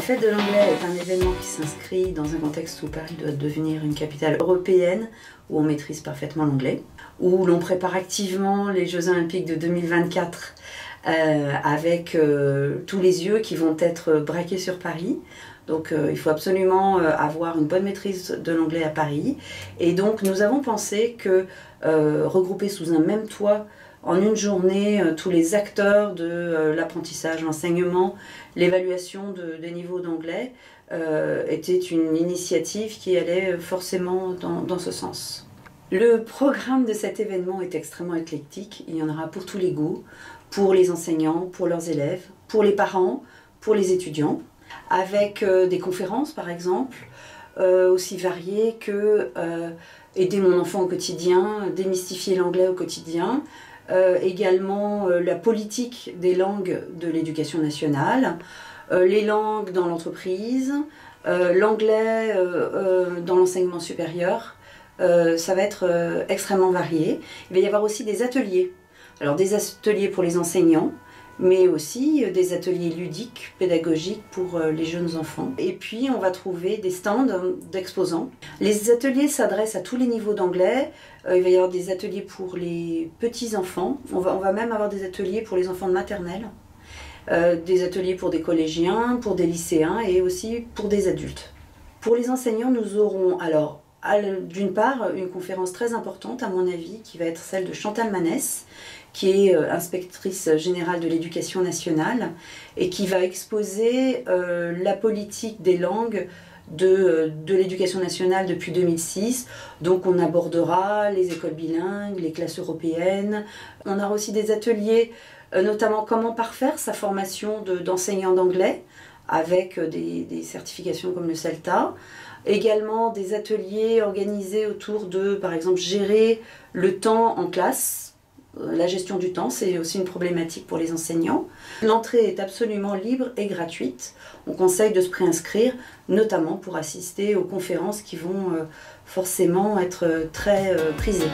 Fête de l'Anglais est un événement qui s'inscrit dans un contexte où Paris doit devenir une capitale européenne, où on maîtrise parfaitement l'anglais, où l'on prépare activement les Jeux Olympiques de 2024 avec tous les yeux qui vont être braqués sur Paris. Donc il faut absolument avoir une bonne maîtrise de l'anglais à Paris. Et donc nous avons pensé que regrouper sous un même toit en une journée tous les acteurs de l'apprentissage, l'enseignement, l'évaluation des niveaux d'anglais était une initiative qui allait forcément dans ce sens. Le programme de cet événement est extrêmement éclectique. Il y en aura pour tous les goûts, pour les enseignants, pour leurs élèves, pour les parents, pour les étudiants, avec des conférences par exemple, aussi variées que aider mon enfant au quotidien, démystifier l'anglais au quotidien, également la politique des langues de l'éducation nationale, les langues dans l'entreprise, l'anglais dans l'enseignement supérieur. Ça va être extrêmement varié. Il va y avoir aussi des ateliers. Alors des ateliers pour les enseignants, mais aussi des ateliers ludiques, pédagogiques pour les jeunes enfants. Et puis on va trouver des stands d'exposants. Les ateliers s'adressent à tous les niveaux d'anglais. Il va y avoir des ateliers pour les petits enfants. On va même avoir des ateliers pour les enfants de maternelle. Des ateliers pour des collégiens, pour des lycéens et aussi pour des adultes. Pour les enseignants, nous aurons alors d'une part une conférence très importante à mon avis qui va être celle de Chantal Manès, qui est inspectrice générale de l'éducation nationale et qui va exposer la politique des langues de l'éducation nationale depuis 2006. Donc on abordera les écoles bilingues, les classes européennes. On aura aussi des ateliers, notamment comment parfaire sa formation d'enseignant d'anglais avec des certifications comme le CELTA. Également des ateliers organisés autour de, par exemple, gérer le temps en classe. La gestion du temps, c'est aussi une problématique pour les enseignants. L'entrée est absolument libre et gratuite. On conseille de se préinscrire, notamment pour assister aux conférences qui vont forcément être très prisées.